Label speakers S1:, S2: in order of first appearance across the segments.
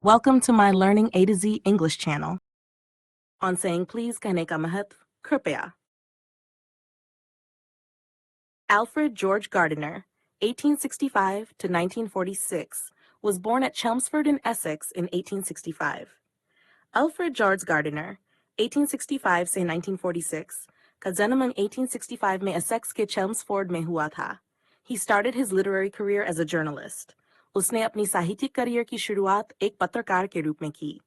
S1: Welcome to my Learning A to Z English channel. On saying please कहने का महत्व, कृपया. Alfred George Gardiner, 1865 to 1946, was born at Chelmsford in Essex in 1865. Alfred George Gardiner, 1865 से 1946, का जन्म 1865 में Essex के Chelmsford में हुआ था. He started his literary career as a journalist. उसने अपनी साहित्यिक करियर की शुरुआत एक पत्रकार के रूप में की.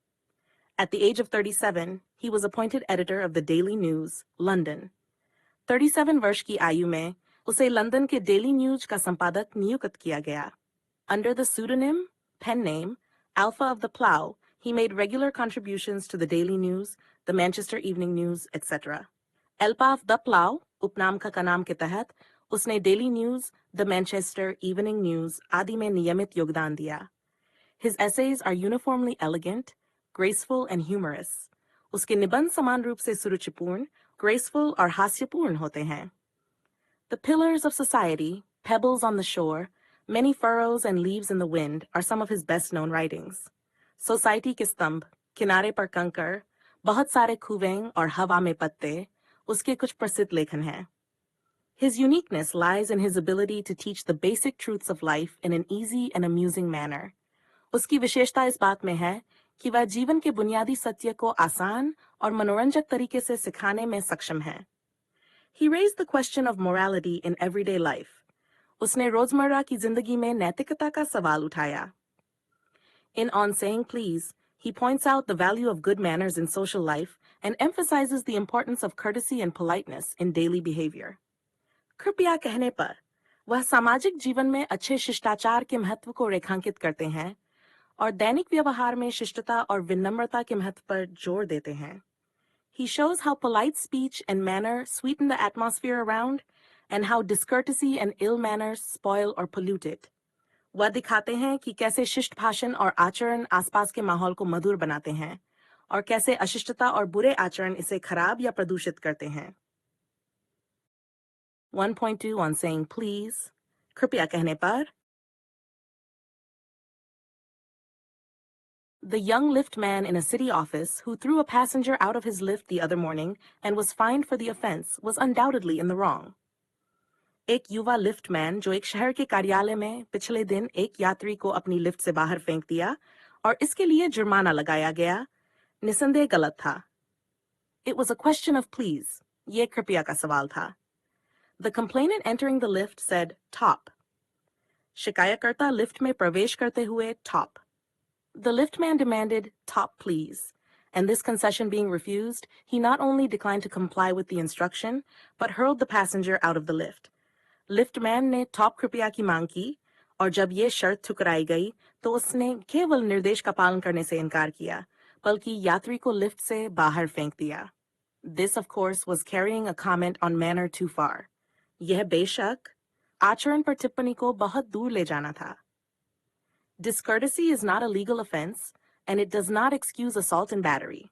S1: At the age of 37, he was appointed editor of the Daily News, London. 37 वर्ष की आयु में उसे लंदन के डेली न्यूज का संपादक नियुक्त किया गया. Under the pseudonym, pen name, Alpha of the Plough, he made regular contributions to the Daily News, the Manchester Evening News, etc. Alpha of the Plough, उपनाम का नाम के तहत, उसने daily news, the Manchester Evening News आदि में नियमित योगदान दिया. His essays are uniformly elegant, graceful and humorous. उसके निबंध समान रूप से सुरुचिपूर्ण, graceful और हास्यपूर्ण होते हैं. The pillars of society, pebbles on the shore, many furrows and leaves in the wind are some of his best-known writings. Society के स्तंभ, किनारे पर कंकड़, बहुत सारे कुवें और हवा में पत्ते, उसके कुछ प्रसिद्ध लेखन हैं. His uniqueness lies in his ability to teach the basic truths of life in an easy and amusing manner. उसकी विशेषता इस बात में है कि वह जीवन के बुनियादी सत्य को आसान और मनोरंजक तरीके से सिखाने में सक्षम है. He raised the question of morality in everyday life. उसने रोजमर्रा की जिंदगी में नैतिकता का सवाल उठाया. In On Saying Please, he points out the value of good manners in social life and emphasizes the importance of courtesy and politeness in daily behavior. कृपया कहने पर वह सामाजिक जीवन में अच्छे शिष्टाचार के महत्व को रेखांकित करते हैं और दैनिक व्यवहार में शिष्टता और विनम्रता के महत्व पर जोर देते हैं. He shows how polite speech and manner sweeten the atmosphere around and how discourtesy and ill manners spoil or pollute it. वह दिखाते हैं कि कैसे शिष्ट भाषण और आचरण आसपास के माहौल को मधुर बनाते हैं और कैसे अशिष्टता और बुरे आचरण इसे खराब या प्रदूषित करते हैं. 1.2 on saying please, कृपया कहने पर. The young lift man in a city office who threw a passenger out of his lift the other morning and was fined for the offense was undoubtedly in the wrong. एक युवा lift man जो एक शहर के कार्यालय में पिछले दिन एक यात्री को अपनी लिफ्ट से बाहर फेंक दिया और इसके लिए जुर्माना लगाया गया, निसंदेह गलत था. It was a question of please. ये कृपया का सवाल था. The complainant entering the lift said top. शिकायतकर्ता लिफ्ट में प्रवेश करते हुए top. The liftman demanded top please, and this concession being refused, he not only declined to comply with the instruction, but hurled the passenger out of the lift. Liftman ने top कृपया की मांग की, और जब ये शर्त ठुकराई गई, तो उसने केवल निर्देश का पालन करने से इनकार किया, बल्कि यात्री को लिफ्ट से बाहर फेंक दिया. This, of course, was carrying a comment on manner too far. यह बेशक आचरण पर टिप्पणी को बहुत दूर ले जाना था. Discourtesy is not a legal offense, and it does not excuse assault and battery.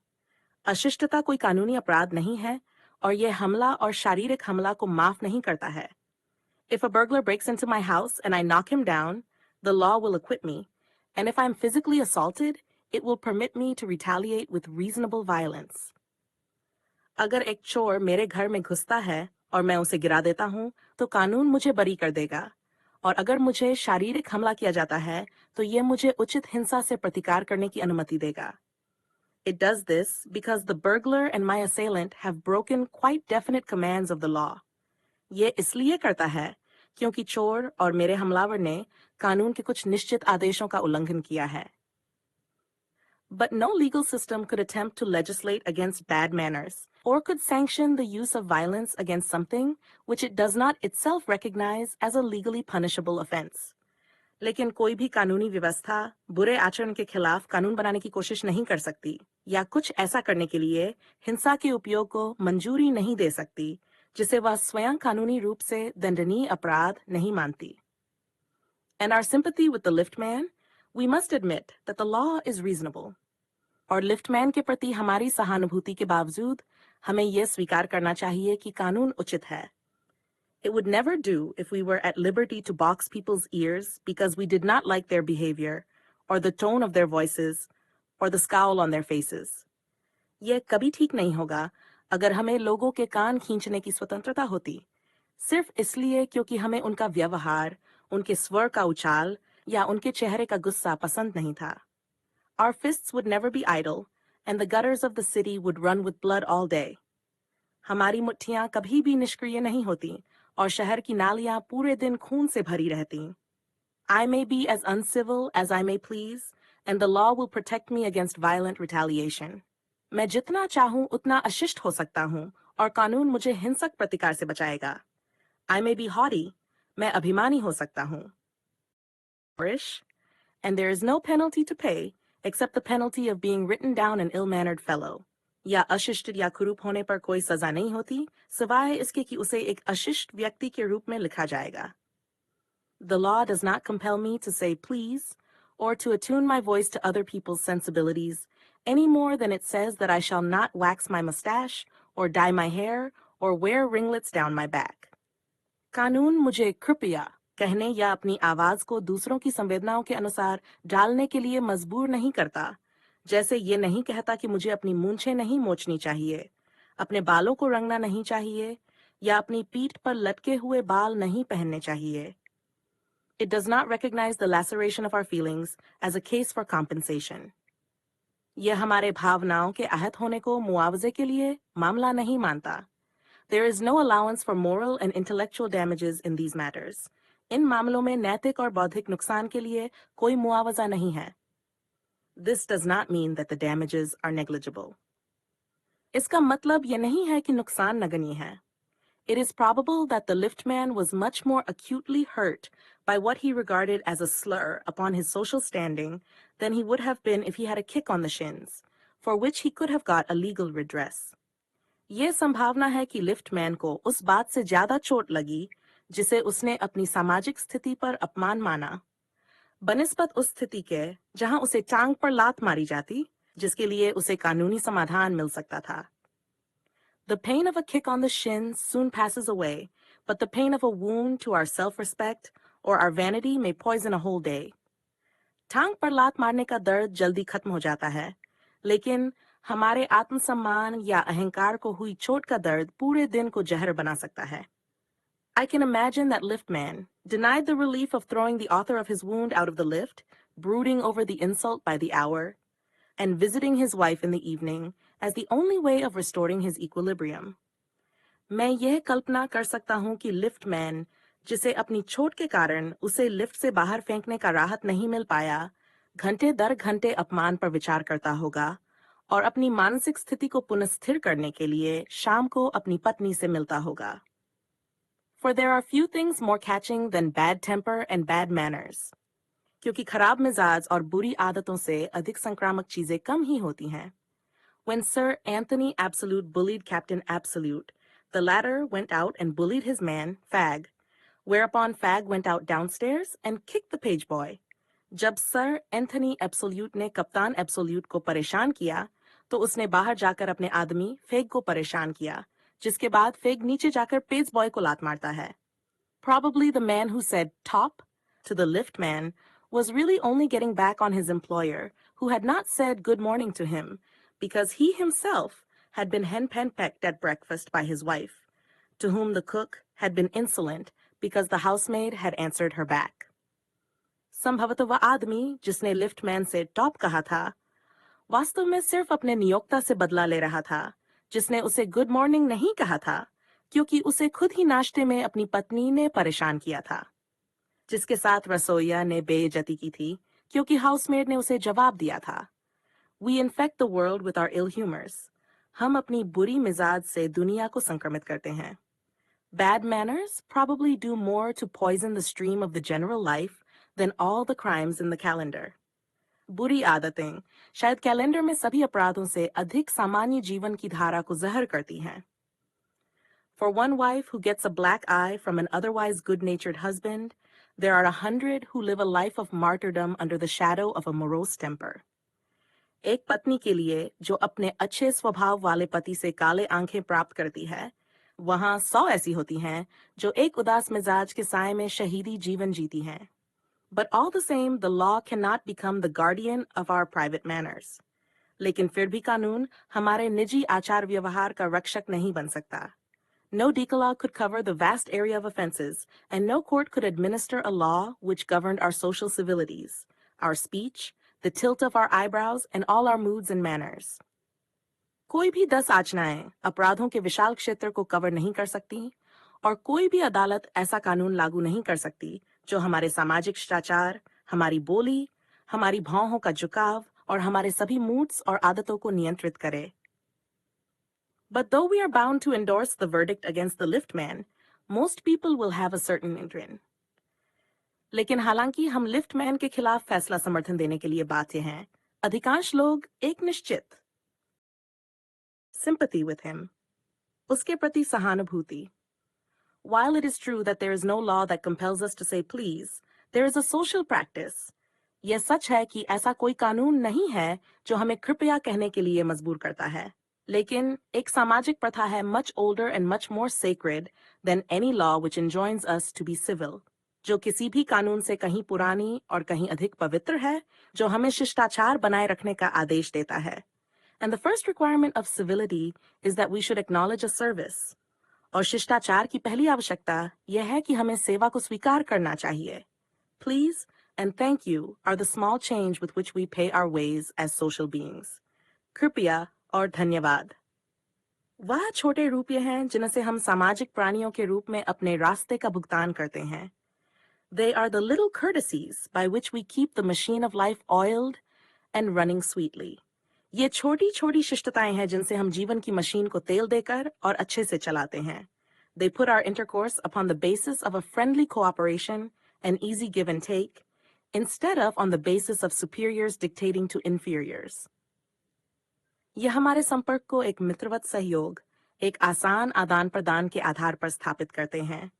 S1: अशिष्टता कोई कानूनी अपराध नहीं है, और यह हमला और शारीरिक हमला को माफ नहीं करता है. If a burglar breaks into my house and I knock him down, the law will acquit me, and if I'm physically assaulted, it will permit me to retaliate with reasonable violence. अगर एक चोर मेरे घर में घुसता है और मैं उसे गिरा देता हूं, तो कानून मुझे बरी कर देगा. और अगर मुझे शारीरिक हमला किया जाता है, तो ये मुझे उचित हिंसा से प्रतिकार करने की अनुमति देगा. It does this because the burglar and my assailant have broken quite definite commands of the law. ये इसलिए करता है क्योंकि चोर और मेरे हमलावर ने कानून के कुछ निश्चित आदेशों का उल्लंघन किया है. But no legal system could attempt to legislate against bad manners, or could sanction the use of violence against something which it does not itself recognize as a legally punishable offense. लेकिन कोई भी कानूनी व्यवस्था बुरे आचरण के खिलाफ कानून बनाने की कोशिश नहीं कर सकती या कुछ ऐसा करने के लिए हिंसा के उपयोग को मंजूरी नहीं दे सकती जिसे वह स्वयं कानूनी रूप से दंडनीय अपराध नहीं मानती. And our sympathy with the liftman, we must admit that the law is reasonable. और लिफ्टमैन के प्रति हमारी सहानुभूति के बावजूद हमें यह स्वीकार करना चाहिए कि कानून उचित है. It would never do if we were at liberty to box people's ears because we did not like their behavior or the tone of their voices or the scowl on their faces. यह कभी ठीक नहीं होगा अगर हमें लोगों के कान खींचने की स्वतंत्रता होती, सिर्फ इसलिए क्योंकि हमें उनका व्यवहार, उनके स्वर का उछाल या उनके चेहरे का गुस्सा पसंद नहीं था. Our fists would never be idle, and the gutters of the city would run with blood all day. हमारी मुट्ठियां कभी भी निष्क्रिय नहीं होती और शहर की नालियां पूरे दिन खून से भरी रहती. I may be as uncivil as I may please, and the law will protect me against violent retaliation. मैं जितना चाहूं उतना अशिष्ट हो सकता हूं और कानून मुझे हिंसक प्रतिकार से बचाएगा. I may be haughty, मैं अभिमानी हो सकता हूं. And there is no penalty to pay except the penalty of being written down an ill-mannered fellow. या अशिष्ट या कुरूप होने पर कोई सजा नहीं होती, सिवाय इसके कि उसे एक अशिष्ट व्यक्ति के रूप में लिखा जाएगा. The law does not compel me to say please or to attune my voice to other people's sensibilities any more than it says that I shall not wax my mustache or dye my hair or wear ringlets down my back. कानून मुझे कृपया कहने या अपनी आवाज को दूसरों की संवेदनाओं के अनुसार डालने के लिए मजबूर नहीं करता, जैसे ये नहीं कहता कि मुझे अपनी मूंछें नहीं मोचनी चाहिए, अपने बालों को रंगना नहीं चाहिए या अपनी पीठ पर लटके हुए बाल नहीं पहनने चाहिए. It does not recognize the laceration of our feelings as a case for compensation. यह हमारे भावनाओं के आहत होने को मुआवजे के लिए मामला नहीं मानता. There is no allowance for moral and intellectual damages in these matters. इन मामलों में नैतिक और बौद्धिक नुकसान के लिए कोई मुआवजा नहीं है. This does not mean that the damages are negligible. इसका मतलब यह नहीं है कि नुकसान नगण्य है. It is probable that the liftman was much more acutely hurt by what he regarded as a slur upon his social standing than he would have been if he had a kick on the shins, for which he could have got a legal redress. ये संभावना है कि liftman को उस बात से ज्यादा चोट लगी जिसे उसने अपनी सामाजिक स्थिति पर अपमान माना, बनिस्बत उस स्थिति के जहां उसे टांग पर लात मारी जाती, जिसके लिए उसे कानूनी समाधान मिल सकता था. The pain of a kick on the shins soon passes away, but the pain of a wound to our self-respect or our vanity may poison a whole day. टांग पर लात मारने का दर्द जल्दी खत्म हो जाता है, लेकिन हमारे आत्मसम्मान या अहंकार को हुई चोट का दर्द पूरे दिन को जहर बना सकता है. I can imagine that liftman, denied the relief of throwing the author of his wound out of the lift, brooding over the insult by the hour, and visiting his wife in the evening as the only way of restoring his equilibrium. मैं यह कल्पना कर सकता हूं कि liftman, जिसे अपनी चोट के कारण उसे लिफ्ट से बाहर फेंकने का राहत नहीं मिल पाया, घंटे दर घंटे अपमान पर विचार करता होगा और अपनी मानसिक स्थिति को पुनस्थिर करने के लिए शाम को अपनी पत्नी से मिलता होगा. For there are few things more catching than bad temper and bad manners. क्योंकि खराब मिजाज और बुरी आदतों से अधिक संक्रामक चीजें कम ही होती हैं. When Sir Anthony Absolute bullied Captain Absolute, the latter went out and bullied his man, Fag, whereupon Fag went out downstairs and kicked the page boy. जब सर एंथनी एब्सोल्यूट ने कप्तान एब्सोल्यूट को परेशान किया, तो उसने बाहर जाकर अपने आदमी फेग को परेशान किया, जिसके बाद फेग नीचे जाकर पेज बॉय को लात मारता है. Probably the man who said top to the lift man was really only getting back on his employer, who had not said good morning to him, because he himself had been henpecked at breakfast by his wife, to whom the cook had been insolent because the housemaid had answered her back. संभवतः वह आदमी जिसने liftman से top कहा था, वास्तव में सिर्फ अपने नियोक्ता से बदला ले रहा था, जिसने उसे गुड मॉर्निंग नहीं कहा था, क्योंकि उसे खुद ही नाश्ते में अपनी पत्नी ने परेशान किया था, जिसके साथ रसोइया ने बेइज्जती की थी, क्योंकि हाउसमेड ने उसे जवाब दिया था. We infect the world with our ill humors. हम अपनी बुरी मिजाज से दुनिया को संक्रमित करते हैं. Bad manners probably do more to poison the stream of the general life than all the crimes in the calendar. बुरी आदतें शायद कैलेंडर में सभी अपराधों से अधिक सामान्य जीवन की धारा को जहर करती हैं. For one wife who gets a black eye from an otherwise good-natured husband, there are 100 who live a life of martyrdom under the shadow of a morose temper. एक पत्नी के लिए जो अपने अच्छे स्वभाव वाले पति से काले आंखें प्राप्त करती है, वहां 100 ऐसी होती हैं जो एक उदास मिजाज के साए में शहीदी जीवन जीती हैं. But all the same, the law cannot become the guardian of our private manners. लेकिन फिर भी कानून हमारे निजी आचार व्यवहार का रक्षक नहीं बन सकता. No decalogue could cover the vast area of offenses, and no court could administer a law which governed our social civilities, our speech, the tilt of our eyebrows, and all our moods and manners. कोई भी 10 आचनाएं अपराधों के विशाल क्षेत्र को cover नहीं कर सकती, और कोई भी अदालत ऐसा कानून लागू नहीं कर सकती जो हमारे सामाजिक शिष्टाचार, हमारी बोली, हमारी भौहों का झुकाव और हमारे सभी मूड्स और आदतों को नियंत्रित करे. But though we are bound to endorse the verdict against the liftman, most people will have a certain grin. लेकिन हालांकि हम लिफ्टमैन के खिलाफ फैसला समर्थन देने के लिए बाध्य हैं, अधिकांश लोग एक निश्चित sympathy with him, उसके प्रति सहानुभूति. While it is true that there is no law that compels us to say please, there is a social practice. यह सच है कि ऐसा कोई कानून नहीं है जो हमें कृपया कहने के लिए मजबूर करता है. लेकिन एक सामाजिक प्रथा है much older and much more sacred than any law which enjoins us to be civil, जो किसी भी कानून से कहीं पुरानी और कहीं अधिक पवित्र है, जो हमें शिष्टाचार बनाए रखने का आदेश देता है. And the first requirement of civility is that we should acknowledge a service. और शिष्टाचार की पहली आवश्यकता यह है कि हमें सेवा को स्वीकार करना चाहिए. Please and thank you are the small change with which we pay our ways as social beings. कृपया और धन्यवाद वह छोटे रुपये हैं जिनसे हम सामाजिक प्राणियों के रूप में अपने रास्ते का भुगतान करते हैं. They are the little courtesies by which we keep the machine of life oiled and running sweetly. ये छोटी छोटी शिष्टताएं हैं जिनसे हम जीवन की मशीन को तेल देकर और अच्छे से चलाते हैं. They put our intercourse upon the basis of a friendly cooperation and easy give and take, instead of on the basis of superiors dictating to inferiors. यह हमारे संपर्क को एक मित्रवत सहयोग, एक आसान आदान प्रदान के आधार पर स्थापित करते हैं,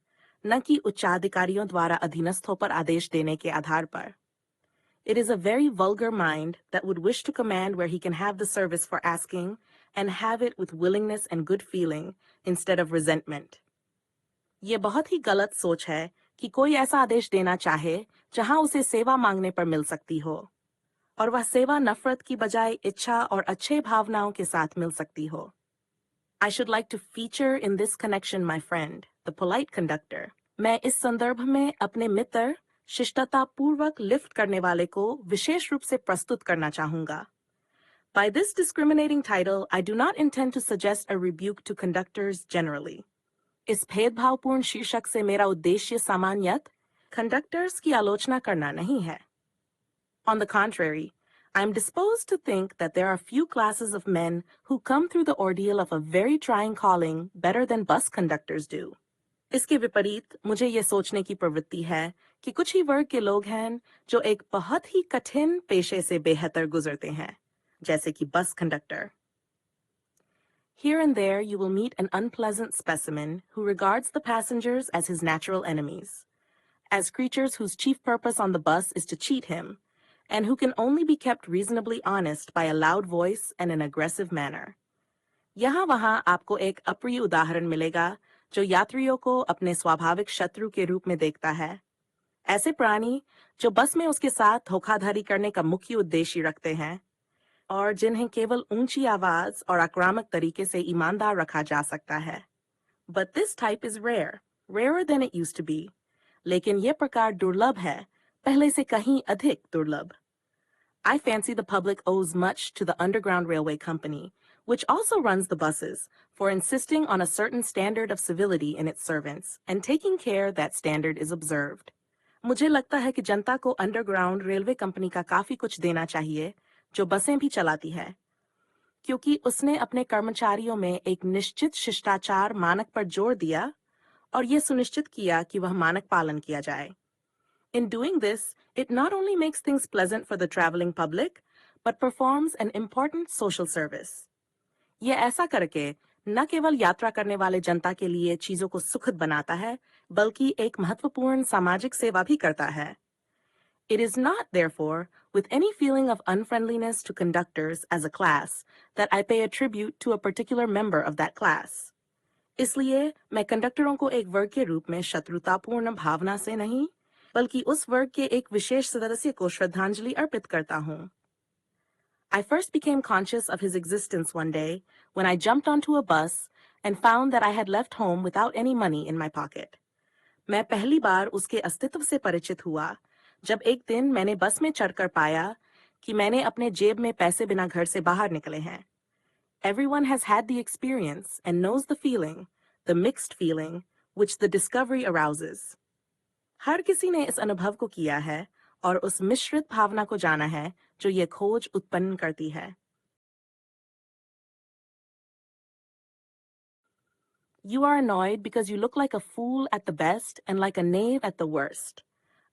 S1: न कि उच्चाधिकारियों द्वारा अधीनस्थों पर आदेश देने के आधार पर. It is a very vulgar mind that would wish to command where he can have the service for asking and have it with willingness and good feeling instead of resentment. ये बहुत ही गलत सोच है कि कोई ऐसा आदेश देना चाहे जहां उसे सेवा मांगने पर मिल सकती हो, और वह सेवा नफरत की बजाय इच्छा और अच्छे भावनाओं के साथ मिल सकती हो. I should like to feature in this connection my friend, the polite conductor. मैं इस संदर्भ में अपने मित्र, शिष्टता पूर्वक लिफ्ट करने वाले को विशेष रूप से प्रस्तुत करना चाहूंगा. By this discriminating title, I do not intend to suggest a rebuke to conductors generally. इस भेदभावपूर्ण शीर्षक से मेरा उद्देश्य सामान्यत कंडक्टर्स की आलोचना करना नहीं है. On the contrary, I am disposed to think that there are few classes of men who come through the ordeal of a very trying calling better than bus conductors do. इसके विपरीत मुझे ये सोचने की प्रवृत्ति है कि कुछ ही वर्ग के लोग हैं जो एक बहुत ही कठिन पेशे से बेहतर गुजरते हैं, जैसे कि bus conductor. Here and there you will meet an unpleasant specimen who regards the passengers as his natural enemies, as creatures whose chief purpose on the bus is to cheat him, and who can only be kept reasonably honest by a loud voice and an aggressive manner. यहाँ वहाँ आपको एक अप्रिय उदाहरण मिलेगा जो यात्रियों को अपने स्वाभाविक शत्रु के रूप में देखता है. ऐसे प्राणी जो बस में उसके साथ धोखाधड़ी करने का मुख्य उद्देश्य रखते हैं और जिन्हें केवल ऊंची आवाज और आक्रामक तरीके से ईमानदार रखा जा सकता है. But this type is rare, rarer than it used to be. लेकिन यह प्रकार दुर्लभ है, पहले से कहीं अधिक दुर्लभ. I fancy the public owes much to the Underground Railway Company, which also runs the buses, for insisting on a certain standard of civility in its servants and taking care that standard is observed. मुझे लगता है कि जनता को underground railway company का काफी कुछ देना चाहिए, जो बसें भी चलाती है, क्योंकि उसने अपने कर्मचारियों में एक निश्चित शिष्टाचार मानक पर जोर दिया और यह सुनिश्चित किया कि वह मानक पालन किया जाए. In doing this, it not only makes things pleasant for the traveling public, but performs an important social service. यह ऐसा करके न केवल यात्रा करने वाले जनता के लिए चीजों को सुखद बनाता है, बल्कि एक महत्वपूर्ण सामाजिक सेवा भी करता है. It is not, therefore, with any feeling of unfriendliness to conductors as a class that I pay a tribute to a particular member of that class. इसलिए मैं कंडक्टरों को एक वर्ग के रूप में शत्रुतापूर्ण भावना से नहीं, बल्कि उस वर्ग के एक विशेष सदस्य को श्रद्धांजलि अर्पित करता हूँ. I first became conscious of his existence one day when I jumped onto a bus and found that I had left home without any money in my pocket. मैं पहली बार उसके अस्तित्व से परिचित हुआ जब एक दिन मैंने बस में चढ़कर पाया कि मैंने अपने जेब में पैसे बिना घर से बाहर निकले हैं. Everyone has had the experience and knows the feeling, the mixed feeling, which the discovery arouses. हर किसी ने इस अनुभव को किया है और उस मिश्रित भावना को जाना है जो ये खोज उत्पन्न करती है. You are annoyed because you look like a fool at the best and like a knave at the worst.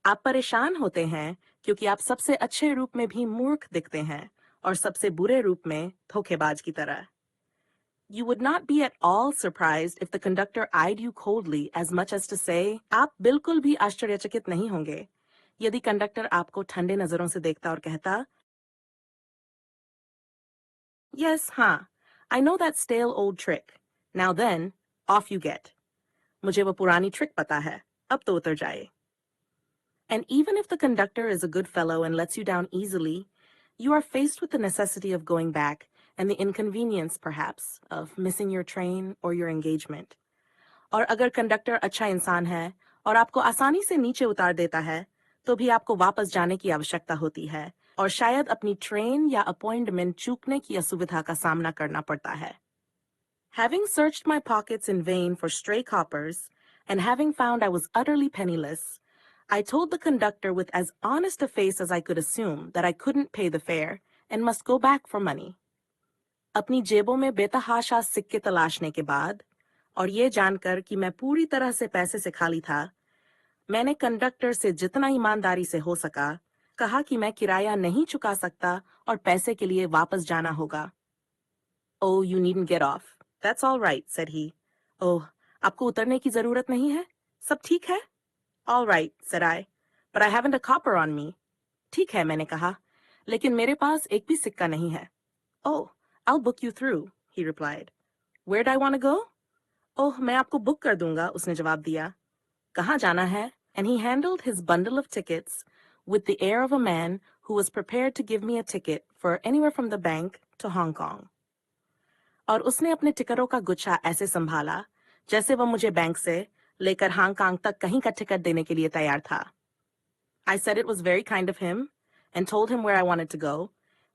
S1: आप परेशान होते हैं क्योंकि आप सबसे अच्छे रूप में भी मूर्ख दिखते हैं और सबसे बुरे रूप में धोखेबाज की तरह. You would not be at all surprised if the conductor eyed you coldly as much as to say, आप बिल्कुल भी आश्चर्यचकित नहीं होंगे यदि कंडक्टर आपको ठंडे नजरों से देखता और कहता, Yes, हाँ, I know that stale old trick. Now then, off you get. मुझे वो पुरानी ट्रिक पता है, अब तो उतर जाए. And even if the conductor is a good fellow and lets you down easily, you are faced with the necessity of going back and the inconvenience, perhaps, of missing your train or your engagement. और अगर conductor अच्छा इंसान है और आपको आसानी से नीचे उतार देता है, तो भी आपको वापस जाने की आवश्यकता होती है और शायद अपनी ट्रेन या अपॉइंटमेंट चूकने की असुविधा का सामना करना पड़ता है. Having searched my pockets in vain for stray coppers and having found I was utterly penniless, I told the conductor with as honest a face as I could assume that I couldn't pay the fare and must go back for money. अपनी जेबों में बेतहाशा सिक्के तलाशने के बाद और ये जानकर कि मैं पूरी तरह से पैसे से खाली था, मैंने कंडक्टर से जितना ईमानदारी से हो सका कहा कि मैं किराया नहीं चुका सकता और पैसे के लिए वापस जाना होगा. Oh, you needn't get off. That's all right, said he. Oh, आपको उतरने की जरूरत नहीं है? सब ठीक है? All right, said I. But I haven't a copper on me. ठीक है, मैंने कहा, लेकिन मेरे पास एक भी सिक्का नहीं है. Oh, I'll book you through, he replied. Where do I want to go? Oh, मैं आपको बुक कर दूंगा, उसने जवाब दिया. कहाँ जाना है? And he handled his bundle of tickets with the air of a man who was prepared to give me a ticket for anywhere from the bank to Hong Kong. और उसने अपने टिकटों का गुच्छा ऐसे संभाला जैसे वह मुझे बैंक से लेकर हांगकांग तक कहीं का टिकट देने के लिए तैयार था. I said it was very kind of him and told him where I wanted to go,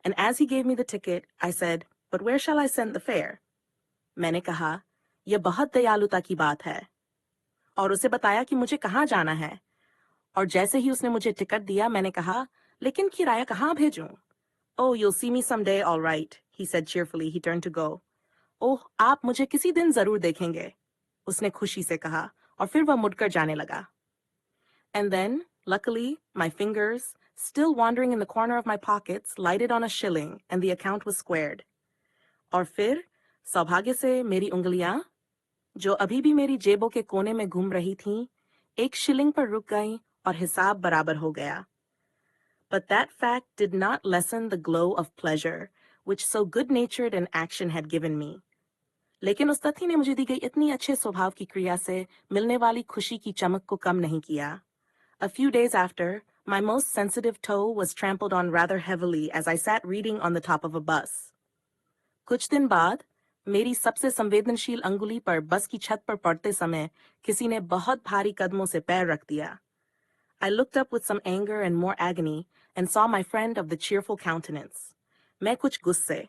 S1: and as he gave me the ticket, I said, But where shall I send the fare? मैंने कहा, यह बहुत दयालुता की बात है, और उसे बताया कि मुझे कहाँ जाना है. और जैसे ही उसने मुझे टिकट दिया, मैंने कहा, लेकिन किराया कहाँ भेजूं? Oh, you'll see me someday, all right, he said cheerfully. He turned to go. ओह, आप मुझे किसी दिन जरूर देखेंगे, उसने खुशी से कहा और फिर वह मुड़कर जाने लगा. And then, luckily, my fingers, still wandering in the corner of my pockets, lighted on a shilling and the account was squared. और फिर, सौभाग्य से मेरी उंगलियां, जो अभी भी मेरी जेबों के कोने में घूम रही थीं, एक शिलिंग पर रुक गईं और हिसाब बराबर हो गया. But that fact did not lessen the glow of pleasure which so good-natured an action had given me. लेकिन उस तथ्य ने मुझे दी गई इतनी अच्छे स्वभाव की क्रिया से मिलने वाली खुशी की चमक को कम नहीं किया. A few days after, my most sensitive toe was trampled on rather heavily as I sat reading on the top of a bus. कुछ दिन बाद, मेरी सबसे संवेदनशील अंगुली पर बस की छत पर पड़ते समय किसी ने बहुत भारी कदमों से पैर रख दिया. I looked up with some anger and more agony and saw my friend of the cheerful countenance. मैं कुछ गुस्से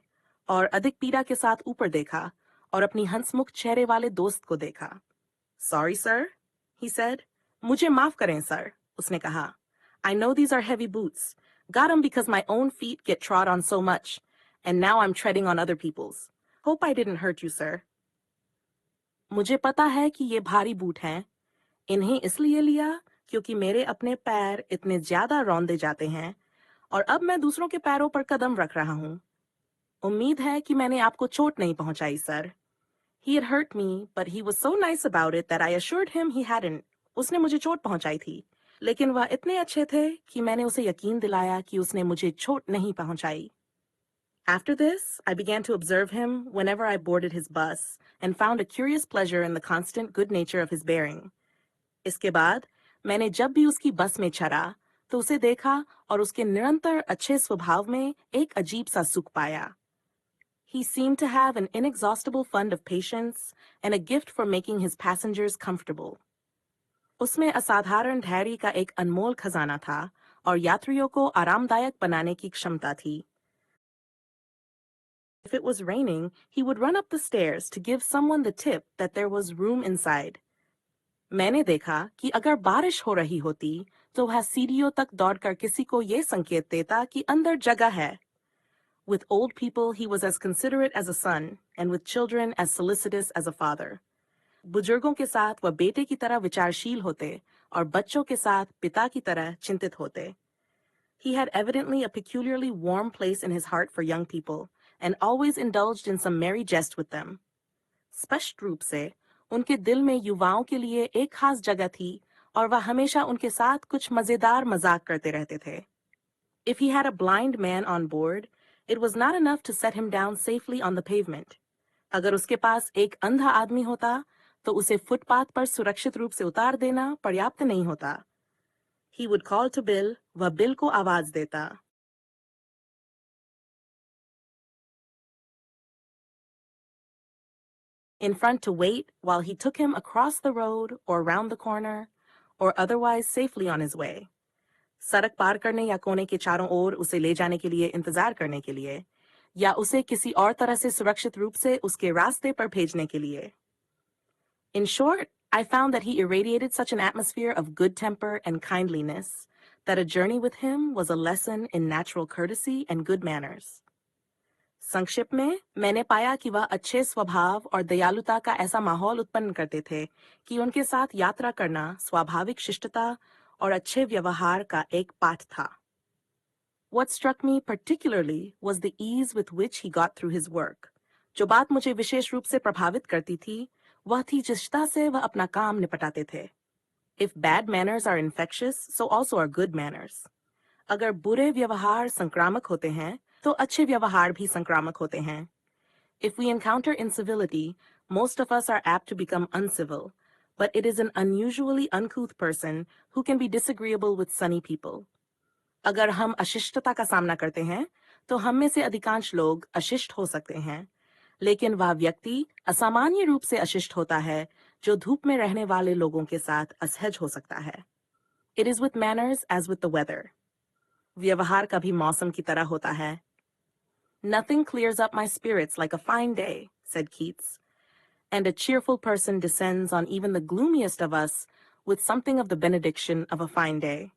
S1: और अधिक पीड़ा के साथ ऊपर देखा और अपनी हंसमुख चेहरे वाले दोस्त को देखा. Sorry, sir, he said. मुझे माफ करें, sir, उसने कहा. I know these are heavy boots. Got 'em because my own feet get trod on so much, and now I'm treading on other people's. Hope I didn't hurt you, sir. मुझे पता है कि ये भारी boot हैं. इन्हें इसलिए लिया क्योंकि मेरे अपने पैर इतने ज्यादा रौंदे जाते हैं और अब मैं दूसरों के पैरों पर कदम रख रहा हूं. उम्मीद है कि मैंने आपको चोट नहीं पहुंचाई, sir. He had hurt me, but he was so nice about it that I assured him he hadn't. उसने मुझे चोट पहुंचाई थी, लेकिन वह इतने अच्छे थे कि मैंने उसे यकीन दिलाया कि उसने मुझे चोट नहीं पहुंचाई. After this, I began to observe him whenever I boarded his bus and found a curious pleasure in the constant good nature of his bearing. इसके बाद, मैंने जब भी उसकी बस में चढ़ा, तो उसे देखा और उसके निरंतर अच्छे स्वभाव में एक अजीब सा सुख पाया. He seemed to have an inexhaustible fund of patience and a gift for making his passengers comfortable. उसमें असाधारण धैर्य का एक अनमोल खजाना था और यात्रियों को आरामदायक बनाने की क्षमता थी. If it was raining, he would run up the stairs to give someone the tip that there was room inside. मैंने देखा कि अगर बारिश हो रही होती तो वह सीढ़ियों तक दौड़कर किसी को यह संकेत देता कि अंदर जगह है. With old people, he was as considerate as a son, and with children as solicitous as a father. बुजुर्गों के साथ वह बेटे की तरह विचारशील होते और बच्चों के साथ पिता की तरह चिंतित होते. He had evidently a peculiarly warm place in his heart for young people, and always indulged in some merry jest with them. स्पष्ट रूप से उनके दिल में युवाओं के लिए एक खास जगह थी और वह हमेशा उनके साथ कुछ मजेदार मजाक करते रहते थे. If he had a blind man on board, it was not enough to set him down safely on the pavement. अगर उसके पास एक अंधा आदमी होता तो उसे फुटपाथ पर सुरक्षित रूप से उतार देना पर्याप्त नहीं होता. He would call to Bill, वह बिल को आवाज देता. In front to wait while he took him across the road or round the corner or otherwise safely on his way. सड़क पार करने या कोने के चारों ओर उसे ले जाने के लिए इंतजार करने के लिए या उसे किसी और तरह से सुरक्षित रूप से उसके रास्ते पर भेजने के लिए. In short, I found that he irradiated such an atmosphere of good temper and kindliness that a journey with him was a lesson in natural courtesy and good manners. संक्षिप्त में मैंने पाया कि वह अच्छे स्वभाव और दयालुता का ऐसा माहौल उत्पन्न करते थे कि उनके साथ यात्रा करना स्वाभाविक शिष्टता और अच्छे व्यवहार का एक पाठ था. What struck me particularly was the ease with which he got through his work. जो बात मुझे विशेष रूप से प्रभावित करती थी, वह थी जिष्टा से वह अपना काम निपटाते थे. If bad manners are infectious, so also are good manners. अगर बुरे व्यवहार संक्रामक होते हैं, तो अच्छे व्यवहार भी संक्रामक होते हैं. If we encounter incivility, most of us are apt to become uncivil, but it is an unusually uncouth person who can be disagreeable with sunny people. अगर हम अशिष्टता का सामना करते हैं, तो हम में से अधिकांश लोग अशिष्ट हो सकते हैं, लेकिन वह व्यक्ति असामान्य रूप से अशिष्ट होता है, जो धूप में रहने वाले लोगों के साथ असहज हो सकता है. It is with manners as with the weather. व्यवहार का भी मौसम की तरह होता है. Nothing clears up my spirits like a fine day, said Keats, and a cheerful person descends on even the gloomiest of us with something of the benediction of a fine day.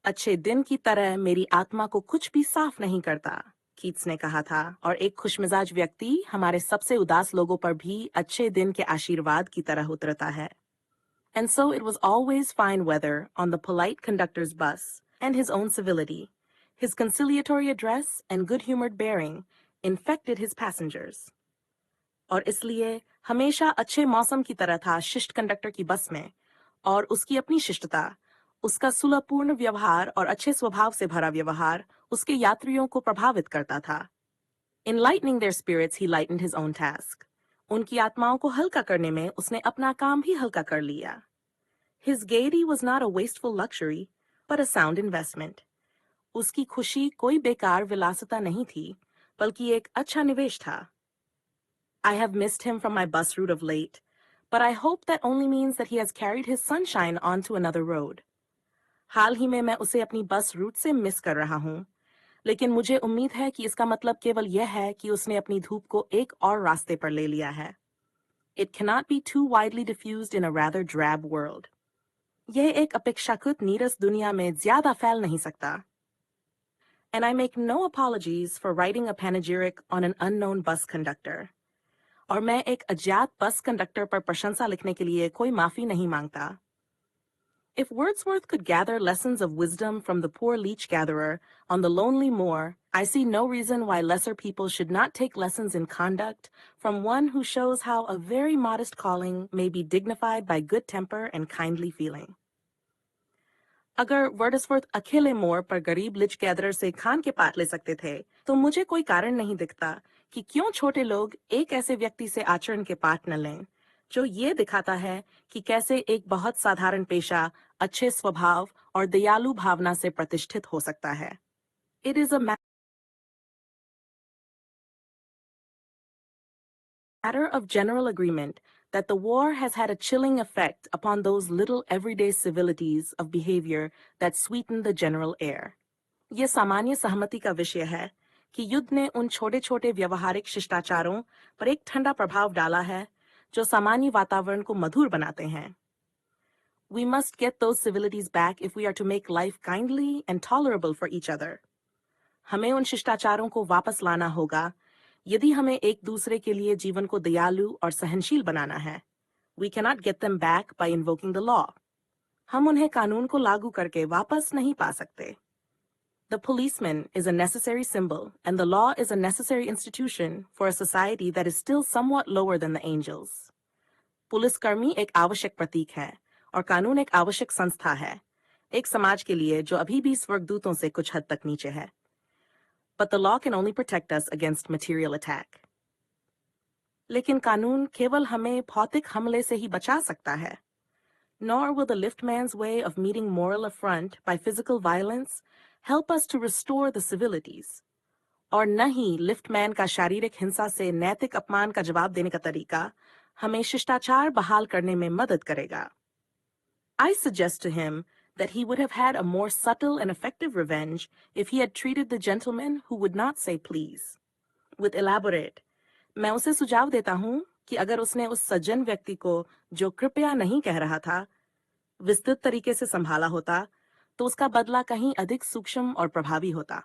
S1: अच्छे दिन की तरह मेरी आत्मा को कुछ भी साफ नहीं करता, कीट्स ने कहा था, और एक खुशमिजाज व्यक्ति हमारे सबसे उदास लोगों पर भी अच्छे दिन के आशीर्वाद की तरह उतरता है. And so it was always fine weather on the polite conductor's bus, and his own civility, his conciliatory address and good-humored bearing infected his passengers. और इसलिए हमेशा अच्छे मौसम की तरह था शिष्ट कंडक्टर की बस में, और उसकी अपनी शिष्टता, उसका सुलभपूर्ण व्यवहार और अच्छे स्वभाव से भरा व्यवहार उसके यात्रियों को प्रभावित करता था. In lightening their spirits, he lightened his own task. उनकी आत्माओं को हल्का करने में उसने अपना काम भी हल्का कर लिया. His gaiety was not a wasteful luxury, but a sound investment. उसकी खुशी कोई बेकार विलासिता नहीं थी, बल्कि एक अच्छा निवेश था. I have missed him from my bus route of late, but I hope that only means that he has carried his sunshine onto another road. हाल ही में मैं उसे अपनी बस रूट से मिस कर रहा हूँ, लेकिन मुझे उम्मीद है कि इसका मतलब केवल यह है कि उसने अपनी धूप को एक और रास्ते पर ले लिया है. It cannot be too widely diffused in a rather drab world. यह एक अपेक्षाकृत नीरस दुनिया में ज्यादा फैल नहीं सकता. And I make no apologies for writing a panegyric on an unknown bus conductor. और मैं एक अज्ञात बस कंडक्टर पर प्रशंसा लिखने के लिए कोई माफी नहीं मांगता. If Wordsworth could gather lessons of wisdom from the poor leech gatherer on the lonely moor, I see no reason why lesser people should not take lessons in conduct from one who shows how a very modest calling may be dignified by good temper and kindly feeling. अगर Wordsworth अकेले मोर पर गरीब लिच gatherer से खान के पाठ ले सकते थे, तो मुझे कोई कारण नहीं दिखता कि क्यों छोटे लोग एक ऐसे व्यक्ति से आचरण के पाठ न लें, जो ये दिखाता है कि कैसे एक बहुत साधारण पेशा अच्छे स्वभाव और दयालु भावना से प्रतिष्ठित हो सकता है. It is a matter of general agreement that the war has had a chilling effect upon those little everyday civilities of behavior that sweeten the general air. ये सामान्य सहमति का विषय है कि युद्ध ने उन छोटे छोटे व्यवहारिक शिष्टाचारों पर एक ठंडा प्रभाव डाला है जो सामान्य वातावरण को मधुर बनाते हैं. We must get those civilities back if we are to make life kindly and tolerable for each other. हमें उन शिष्टाचारों को वापस लाना होगा यदि हमें एक दूसरे के लिए जीवन को दयालु और सहनशील बनाना है. We cannot get them back by invoking the law. हम उन्हें कानून को लागू करके वापस नहीं पा सकते. The policeman is a necessary symbol, and the law is a necessary institution for a society that is still somewhat lower than the angels. पुलिसकर्मी एक आवश्यक प्रतीक है, और कानून एक आवश्यक संस्था है, एक समाज के लिए जो अभी भी स्वर्गदूतों से कुछ हद तक नीचे है. But the law can only protect us against material attack. लेकिन कानून केवल हमें भौतिक हमले से ही बचा सकता है. Nor will the liftman's way of meeting moral affront by physical violence help us to restore the civilities. और न ही लिफ्टमैन का शारीरिक हिंसा से नैतिक अपमान का जवाब देने का तरीका हमें शिष्टाचार बहाल करने में मदद करेगा. I suggest to him that he would have had a more subtle and effective revenge if he had treated the gentleman who would not say please with elaborate. मैं उसे सुझाव देता हूं कि अगर उसने उस सज्जन व्यक्ति को जो कृपया नहीं कह रहा था विस्तृत तरीके से संभाला होता तो उसका बदला कहीं अधिक सूक्ष्म और प्रभावी होता.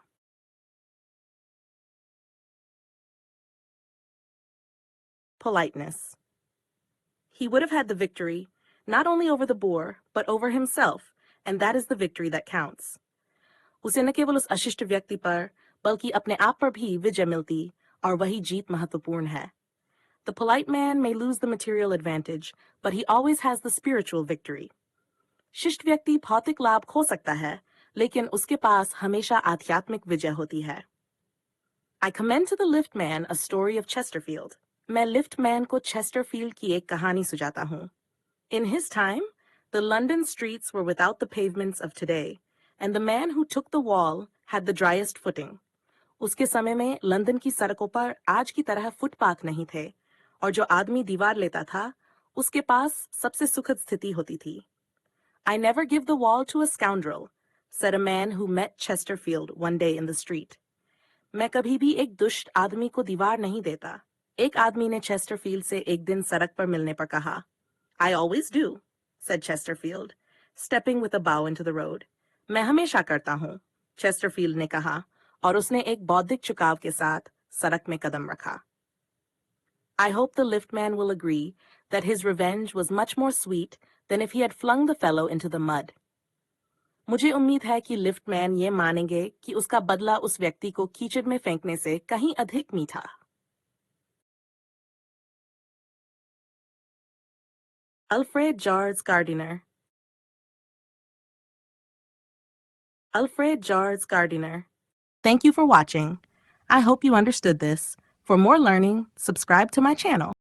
S1: Politeness. He would have had the victory not only over the boar but over himself, and that is the victory that counts. उसे न केवल उस अशिष्ट व्यक्ति पर बल्कि अपने आप पर भी विजय मिलती और वही जीत महत्वपूर्ण है. The polite man may lose the material advantage, but he always has the spiritual victory. शिष्ट व्यक्ति भौतिक लाभ खो सकता है, लेकिन उसके पास हमेशा आध्यात्मिक विजय होती है. I commend to the liftman a story of Chesterfield. मैं लिफ्टमैन को चेस्टरफील्ड की एक कहानी सुझाता हूँ. In his time, the London streets were without the pavements of today, and the man who took the wall had the driest footing. उसके समय में London की सड़कों पर आज की तरह फुटपाथ नहीं थे, और जो आदमी दीवार लेता था, उसके पास सबसे सुखद स्थिति होती थी. I never give the wall to a scoundrel, said a man who met Chesterfield one day in the street. मैं कभी भी एक दुष्ट आदमी को दीवार नहीं देता. एक आदमी ने चेस्टरफील्ड से एक दिन सड़क पर मिलने पर कहा. I always do, said Chesterfield, stepping with a bow into the road. मैं हमेशा करता हूँ, चेस्टरफील्ड ने कहा, और उसने एक बौद्धिक झुकाव के साथ सड़क में कदम रखा. I hope the liftman will agree that his revenge was much more sweet than if he had flung the fellow into the mud. मुझे उम्मीद है कि लिफ्टमैन ये मानेंगे कि उसका बदला उस व्यक्ति को कीचड़ में फेंकने से कहीं अधिक मीठा. Alfred Jards Gardiner. Alfred Jards Gardiner. Thank you for watching. I hope you understood this. For more learning, subscribe to my channel.